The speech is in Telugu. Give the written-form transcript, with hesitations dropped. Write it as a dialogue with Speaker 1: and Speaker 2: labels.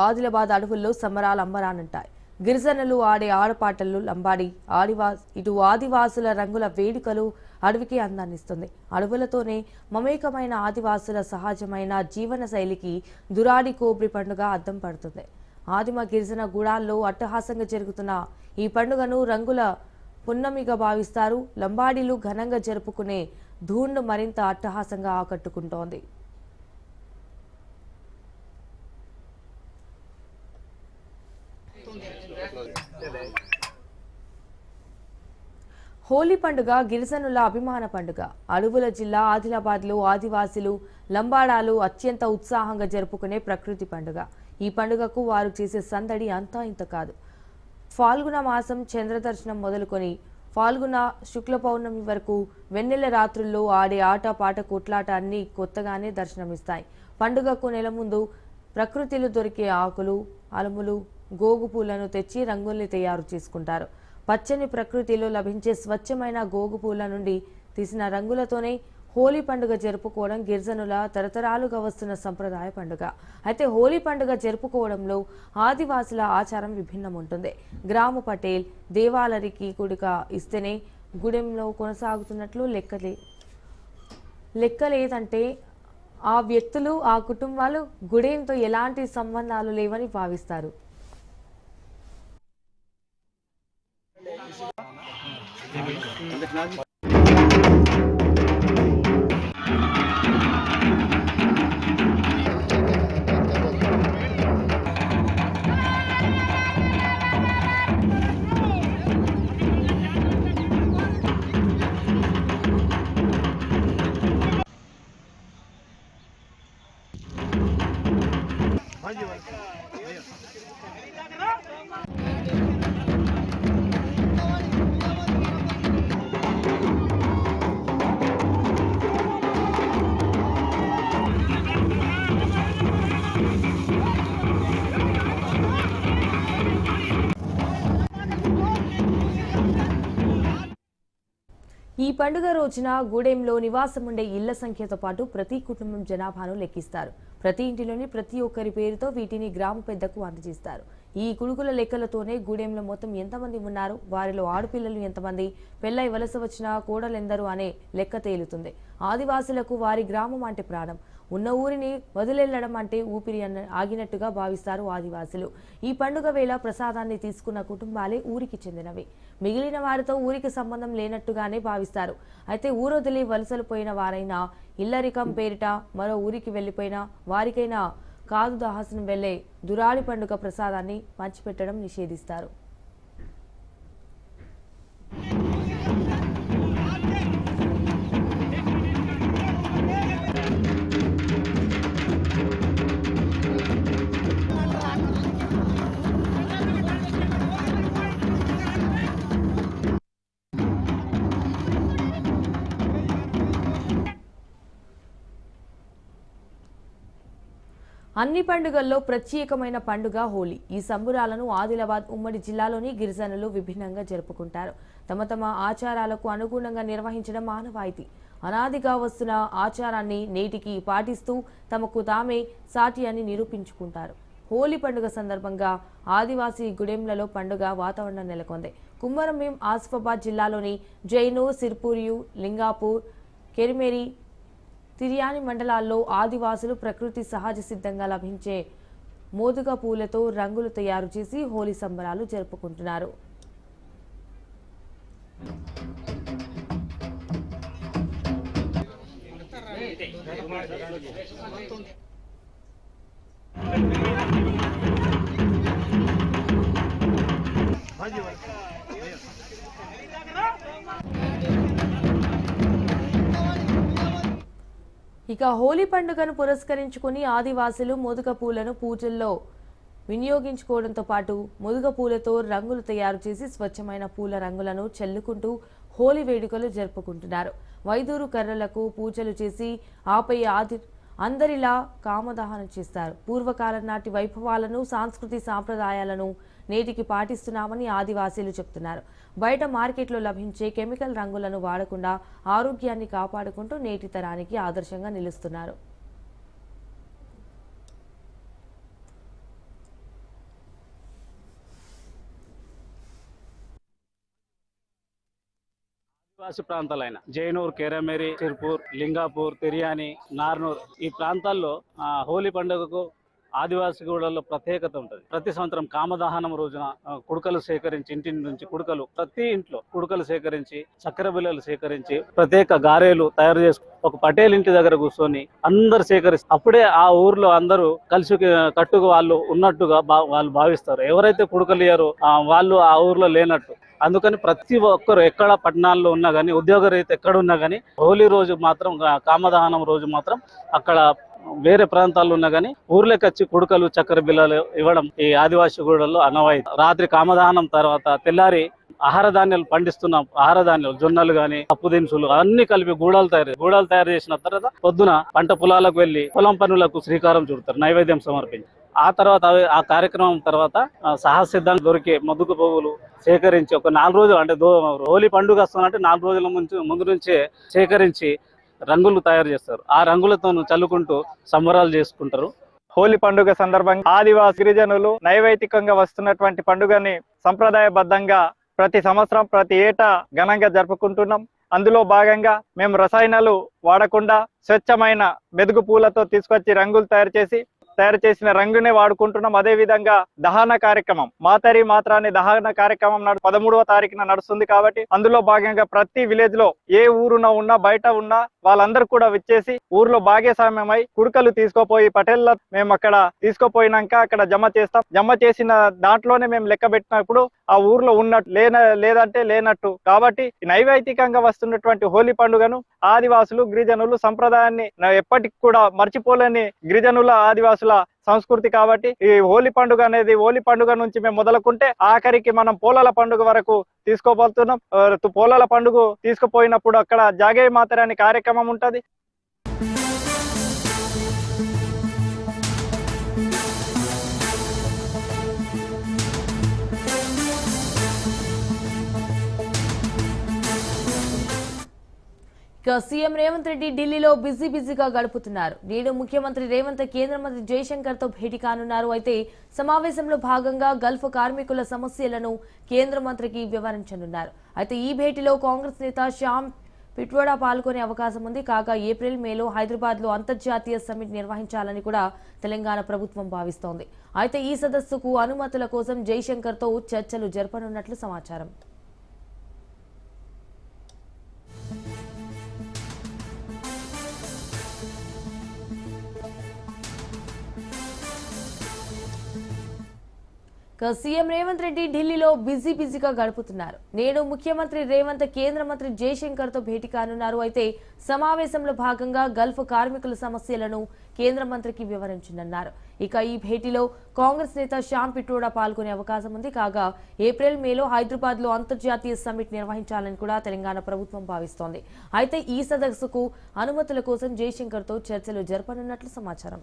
Speaker 1: ఆదిలాబాద్ అడవుల్లో సమరాలు అంబరానంటాయి. గిరిజనులు ఆడే ఆడపాటలు లంబాడి ఇటు ఆదివాసుల రంగుల వేడుకలు అడవికి అందాన్నిస్తుంది. అడవులతోనే మమేకమైన ఆదివాసుల సహజమైన జీవన శైలికి దురాడి కోబ్రి పండుగ అద్దం పడుతుంది. ఆదిమ గిరిజన గూడాల్లో అట్టహాసంగా జరుగుతున్న ఈ పండుగను రంగుల పున్నమిగా భావిస్తారు. లంబాడీలు ఘనంగా జరుపుకునే ధూండు మరింత అట్టహాసంగా ఆకట్టుకుంటోంది. హోలీ పండుగ గిరిజనుల అభిమాన పండుగ. అడవుల జిల్లా ఆదిలాబాద్లో ఆదివాసీలు లంబాడాలు అత్యంత ఉత్సాహంగా జరుపుకునే ప్రకృతి పండుగ. ఈ పండుగకు వారు చేసే సందడి అంతా ఇంత కాదు. ఫాల్గుణ మాసం చంద్రదర్శనం మొదలుకొని ఫాల్గుణ శుక్ల పౌర్ణమి వరకు వెన్నెల రాత్రుల్లో ఆడే ఆట పాట కొట్లాట అన్నీ కొత్తగానే దర్శనమిస్తాయి. పండుగకు నెల ముందు ప్రకృతిలో దొరికే ఆకులు అలములు గోగు పూలను తెచ్చి రంగుల్ని తయారు చేసుకుంటారు. పచ్చని ప్రకృతిలో లభించే స్వచ్ఛమైన గోగు పూల నుండి తీసిన రంగులతోనే హోలీ పండుగ జరుపుకోవడం గిరిజనుల తరతరాలుగా వస్తున్న సంప్రదాయ పండుగ. అయితే హోలీ పండుగ జరుపుకోవడంలో ఆదివాసుల ఆచారం విభిన్నం ఉంటుంది. గ్రామ పటేల్ దేవాలరికి కుడిక ఇస్తేనే గుడెంలో కొనసాగుతున్నట్లు లెక్కలేదంటే ఆ వ్యక్తులు ఆ కుటుంబాలు గుడెంతో ఎలాంటి సంబంధాలు లేవని భావిస్తారు. ఈ పండుగ రోజున గూడెంలో నివాసముండే ఇళ్ల సంఖ్యతో పాటు ప్రతి కుటుంబం జనాభాను లెక్కిస్తారు. ప్రతి ఇంటిలోని ప్రతి ఒక్కరి పేరుతో వీటిని గ్రామ పెద్దకు అందజేస్తారు. ఈ కుడుకుల లెక్కలతోనే గూడెంలో మొత్తం ఎంతమంది ఉన్నారు, వారిలో ఆడపిల్లలు ఎంతమంది, పెళ్లై వలస వచ్చిన కోడలెందరూ అనే లెక్క తేలుతుంది. ఆదివాసులకు వారి గ్రామం అంటే ప్రాణం. ఉన్న ఊరిని వదిలేళ్లడం అంటే ఊపిరి ఆగినట్టుగా భావిస్తారు ఆదివాసులు. ఈ పండుగ వేళ ప్రసాదాన్ని తీసుకున్న కుటుంబాలే ఊరికి చెందినవి. మిగిలిన వారితో ఊరికి సంబంధం లేనట్టుగానే భావిస్తారు. అయితే ఊరొదిలి వలసలు పోయిన వారైనా ఇల్లరికం పేరిట మరో ఊరికి వెళ్లిపోయిన వారికైనా కాదు దహాసనం వెళ్లే దురాడి పండుగ ప్రసాదాన్ని పంచిపెట్టడం నిషేధిస్తారు. అన్ని పండుగల్లో ప్రత్యేకమైన పండుగ హోలీ. ఈ సంబురాలను ఆదిలాబాద్ ఉమ్మడి జిల్లాలోని గిరిజనులు విభిన్నంగా జరుపుకుంటారు. తమ తమ ఆచారాలకు అనుగుణంగా నిర్వహించడం ఆనవాయితీ. అనాదిగా వస్తున్న ఆచారాన్ని నేటికి పాటిస్తూ తమకు తామే సాటి అని నిరూపించుకుంటారు. హోలీ పండుగ సందర్భంగా ఆదివాసీ గుడెంలలో పండుగ వాతావరణం నెలకొంది. కుమ్మరంభీం ఆసిఫాబాద్ జిల్లాలోని జైనూర్, సిర్పూరియు, లింగాపూర్, కెరిమేరి, తిర్యాని మండలాల్లో ఆదివాసులు ప్రకృతి సహజ సిద్ధంగా లభించే మోదుగ పూలతో రంగులు తయారు చేసి హోలీ సంబరాలు జరుపుకుంటున్నారు. ఇక హోలీ పండుగను పురస్కరించుకుని ఆదివాసులు మోదుగ పూలను పూజల్లో వినియోగించుకోవడంతో పాటు మోదుగ పూలతో రంగులు తయారు చేసి స్వచ్ఛమైన పూల రంగులను చల్లుకుంటూ హోలీ వేడుకలు జరుపుకుంటున్నారు. వైదూరు కర్రలకు పూజలు చేసి ఆపై అందరిలా కామదహనం చేస్తారు. పూర్వకాలం నాటి వైభవాలను, సాంస్కృతి సాంప్రదాయాలను నేటికి పాటిస్తున్నామని ఆదివాసీలు చెప్తున్నారు. బయట మార్కెట్లో లభించే కెమికల్ రంగులను వాడకుండా ఆరోగ్యాన్ని కాపాడుకుంటూ నేటి తరానికి ఆదర్శంగా నిలుస్తున్నారు.
Speaker 2: ఆదివాసి ప్రాంతాలైన జైనూర్, కేరమేరి, చిర్పూర్, లింగాపూర్, తిరియాని, నార్నూర్ ఈ ప్రాంతాల్లో హోలీ పండుగకు ఆదివాసీగూడలో ప్రత్యేకత ఉంటుంది. ప్రతి సంవత్సరం కామదహనం రోజున కుడుకలు సేకరించి, ఇంటి నుంచి కుడుకలు, ప్రతి ఇంట్లో కుడుకలు సేకరించి, చక్కెర బిళ్ళలు సేకరించి, ప్రత్యేక గారెలు తయారు చేసి ఒక పటేల్ ఇంటి దగ్గర కూర్చొని అందరు సేకరిస్తారు. అప్పుడే ఆ ఊర్లో అందరూ కలిసి కట్టుగా వాళ్ళు ఉన్నట్టుగా వాళ్ళు భావిస్తారు. ఎవరైతే కుడుకలు ఇయ్యారో వాళ్ళు ఆ ఊర్లో లేనట్టు. అందుకని ప్రతి ఒక్కరు ఎక్కడ పట్టణాల్లో ఉన్నా కానీ, ఉద్యోగరీత్యా ఎక్కడ ఉన్నా కానీ, హోలీ రోజు మాత్రం, కామదహనం రోజు మాత్రం అక్కడ వేరే ప్రాంతాల్లో ఉన్నా కానీ ఊర్లోకి వచ్చి కుడుకలు, చక్కెర బిళ్ళలు ఇవ్వడం ఈ ఆదివాసీ గూడల్లో అనవాయితీ. రాత్రి కామదహనం తర్వాత తెల్లారి ఆహార ధాన్యాలు పండిస్తున్న ఆహార ధాన్యాలు, జొన్నలు గాని, పప్పు దినుసులు అన్ని కలిపి గూడాలు తయారు చేసిన తర్వాత పొద్దున పంట పొలాలకు వెళ్లి పొలం పనులకు శ్రీకారం చుడతారు, నైవేద్యం సమర్పించి. ఆ తర్వాత ఆ కార్యక్రమం తర్వాత సహసిద్ధంగా దొరికే మద్దుకు పువ్వులు సేకరించి ఒక 4 రోజులు, అంటే హోలీ పండుగ వస్తుందంటే 4 రోజుల ముందు నుంచే సేకరించి రంగులు తయారు చేస్తారు. ఆ రంగులతో చల్లుకుంటూ సంబరాలు చేసుకుంటారు.
Speaker 3: హోలీ పండుగ సందర్భంగా ఆదివాసి గిరిజనులు నైవేదికంగా వస్తున్నటువంటి పండుగని సంప్రదాయబద్ధంగా ప్రతి సంవత్సరం, ప్రతి ఏటా ఘనంగా జరుపుకుంటున్నాం. అందులో భాగంగా మేము రసాయనాలు వాడకుండా స్వచ్ఛమైన మెదుగు పూలతో తీసుకొచ్చి రంగులు తయారు చేసిన రంగునే వాడుకుంటున్నాం. అదే విధంగా దహన కార్యక్రమం, మాతరి మాత్రాన్ని దహన కార్యక్రమం 13వ తారీఖున నడుస్తుంది. కాబట్టి అందులో భాగంగా ప్రతి విలేజ్ లో ఏ ఊరున ఉన్నా, బయట ఉన్నా వాళ్ళందరూ కూడా విచ్చేసి ఊర్లో భాగస్వామ్యమై కుడుకలు తీసుకుపోయి పటేళ్ళ మేము అక్కడ తీసుకుపోయినాక అక్కడ జమ చేస్తాం. జమ చేసిన దాంట్లోనే మేము లెక్క పెట్టినప్పుడు ఆ ఊర్లో ఉన్నట్టు, లేదంటే లేనట్టు. కాబట్టి నైవేదికంగా వస్తున్నటువంటి హోలీ పండుగను ఆదివాసులు, గిరిజనులు సంప్రదాయాన్ని ఎప్పటికి కూడా మర్చిపోలేని గిరిజనుల, ఆదివాసుల సంస్కృతి. కాబట్టి ఈ హోలీ పండుగ అనేది, హోలీ పండుగ నుంచి మేము మొదలుకుంటే ఆఖరికి మనం పోలాల పండుగ వరకు తీసుకోబోతున్నాం. పోలాల పండుగ తీసుకుపోయినప్పుడు అక్కడ జాగే మాతరి అనే కార్యక్రమం ఉంటది.
Speaker 1: సీఎం రేవంత్ రెడ్డి ఢిల్లీలో బిజీగా గడుపుతున్నారు. నేడు ముఖ్యమంత్రి రేవంత్ కేంద్ర మంత్రి జైశంకర్ తో భేటీ కానున్నారు. అయితే సమావేశంలో భాగంగా గల్ఫ్ కార్మికుల సమస్యలను కేంద్ర మంత్రికి వివరించనున్నారు. అయితే ఈ భేటీలో కాంగ్రెస్ నేత శ్యామ్ పిట్వాడా పాల్గొనే అవకాశం ఉంది. కాగా ఏప్రిల్, మేలో హైదరాబాద్ లో అంతర్జాతీయ సమ్మిట్ నిర్వహించాలని కూడా తెలంగాణ ప్రభుత్వం భావిస్తోంది. అయితే ఈ సదస్సుకు అనుమతుల కోసం జైశంకర్ తో చర్చలు జరపనున్నట్లు సమాచారం. సీఎం రేవంత్ రెడ్డి ఢిల్లీలో బిజీగా గడుపుతున్నారు. నేడు ముఖ్యమంత్రి రేవంత్ కేంద్ర మంత్రి జైశంకర్ తో భేటీ కానున్నారు. అయితే సమావేశంలో భాగంగా గల్ఫ్ కార్మికుల సమస్యలను కేంద్ర మంత్రికి వివరించనున్నారు. ఇక ఈ భేటీలో కాంగ్రెస్ నేత శ్యామ్ పిట్రోడా పాల్గొనే అవకాశం ఉంది. కాగా ఏప్రిల్, మేలో హైదరాబాద్ లో అంతర్జాతీయ సమ్మిట్ నిర్వహించాలని కూడా తెలంగాణ ప్రభుత్వం భావిస్తోంది. అయితే ఈ సదస్సుకు అనుమతుల కోసం జైశంకర్ తో చర్చలు జరపనున్నట్లు సమాచారం.